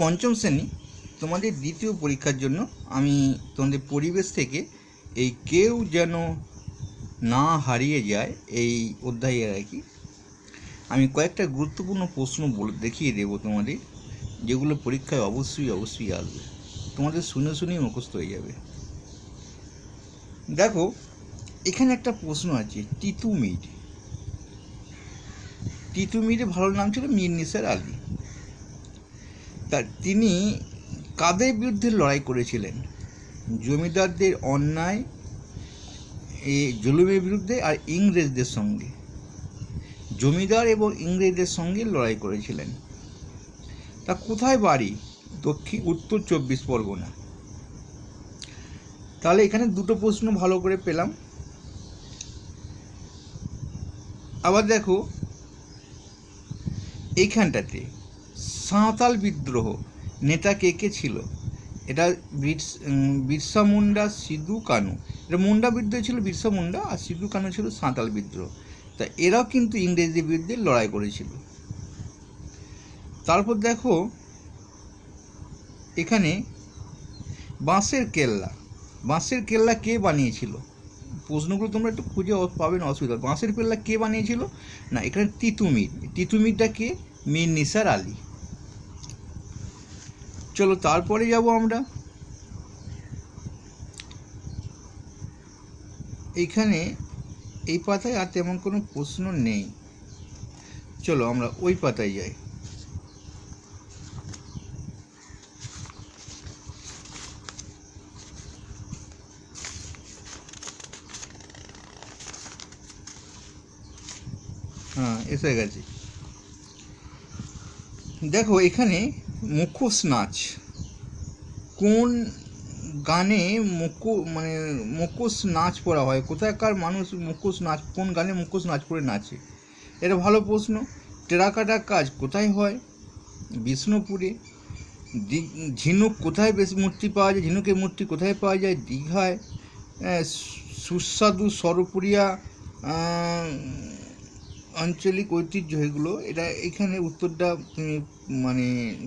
পঞ্চম শ্রেণী তোমাদের দ্বিতীয় পরীক্ষার জন্য আমি তোমাদের পরিবেশ থেকে এই কেউ যেন না হারিয়ে যায় এই অধ্যায়ে আর কি আমি কয়েকটা গুরুত্বপূর্ণ প্রশ্ন দেখিয়ে দেব তোমাদের, যেগুলো পরীক্ষায় অবশ্যই আসবে। তোমাদের শুনে শুনেই মুখস্থ হয়ে যাবে। দেখো, এখানে একটা প্রশ্ন আছে, তিতুমিরের ভালো নাম ছিল মীর নিসার আলী। তা তিনি কাদের বিরুদ্ধে লড়াই করেছিলেন? জমিদারদের অন্যায় জুলুমের বিরুদ্ধে আর ইংরেজদের সঙ্গে। জমিদার এবং ইংরেজদের সঙ্গে লড়াই করেছিলেন। তা কোথায় বাড়ি? উত্তর 24 পরগনা। তাহলে এখানে দুটো প্রশ্ন ভালো করে পেলাম। আবার দেখো, এইখানটাতে সাঁওতাল বিদ্রোহ নেতা কে কে ছিল? এটা বিরসা মুন্ডা, সিধু কানু। এটা মুন্ডা বিদ্রোহ ছিল বিরসা মুন্ডা, আর সিধু কানু ছিল সাঁওতাল বিদ্রোহ। তা এরাও কিন্তু ইংরেজদের বিরুদ্ধে লড়াই করেছিল। তারপর দেখো, এখানে বাঁশের কেল্লা কে বানিয়েছিল? প্রশ্নগুলো তোমরা একটু খুঁজে পাবে না, অসুবিধা। বাঁশের কেল্লা কে বানিয়েছিল? না, এখানে তিতুমিরটা কে? মীর নিসার আলী। চলো তারপরে যাব আমরা। এইখানে এই পাতায় আর তেমন কোনো প্রশ্ন নেই। চলো আমরা ওই পাতায় যাই। এসে গেছি। দেখো, এখানে মুখোশ নাচ কোন গানে মুখোশ নাচ করা হয়? কোথাকার মানুষ কোন গানে মুখোশ নাচ করে নাচে? এটা ভালো প্রশ্ন। টেরাকোটা কাজ কোথায় হয়? বিষ্ণুপুরে। ঝিনুক কোথায় বেশি মূর্তি পাওয়া যায়? ঝিনুকের মূর্তি কোথায় পাওয়া যায়? দীঘায়। সুস্বাদু সরপুরিয়া আঞ্চলিক ঐতিহ্য, এগুলো। এটা এখানে উত্তরটা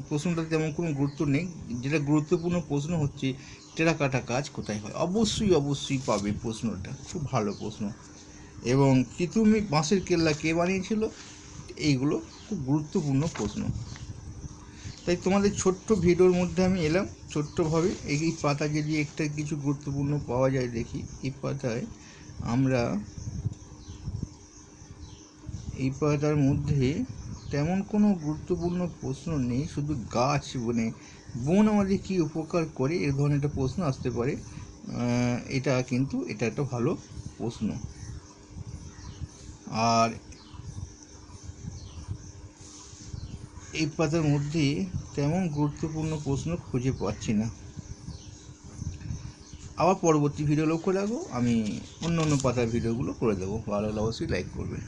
প্রশ্নটা তেমন কোনো গুরুত্ব নেই। যেটা গুরুত্বপূর্ণ প্রশ্ন হচ্ছে টেরাকোটা কাজ কোথায় হয়। অবশ্যই পাবে প্রশ্নটা, খুব ভালো প্রশ্ন। এবং বাঁশের কেল্লা কে বানিয়েছিল? এইগুলো খুব গুরুত্বপূর্ণ প্রশ্ন। তাই তোমাদের ছোট্ট ভিডিওর মধ্যে আমি এলাম ছোট্টভাবে। এই পাতা যদি একটা কিছু গুরুত্বপূর্ণ পাওয়া যায় দেখি। এই পাতায় আমরা এই পাতার মধ্যে তেমন কোনো গুরুত্বপূর্ণ প্রশ্ন নেই, শুধু গাছ বন আমাদের কী উপকার করে, এ ধরনের একটা প্রশ্ন আসতে পারে। এটা একটা ভালো প্রশ্ন। আর এই পাতার মধ্যে তেমন গুরুত্বপূর্ণ প্রশ্ন খুঁজে পাচ্ছি না। আবার পরবর্তী ভিডিও লক্ষ্য রাখো, আমি অন্য পাতার ভিডিওগুলো করে দেবো। ভালো লাগলে অবশ্যই লাইক করবে।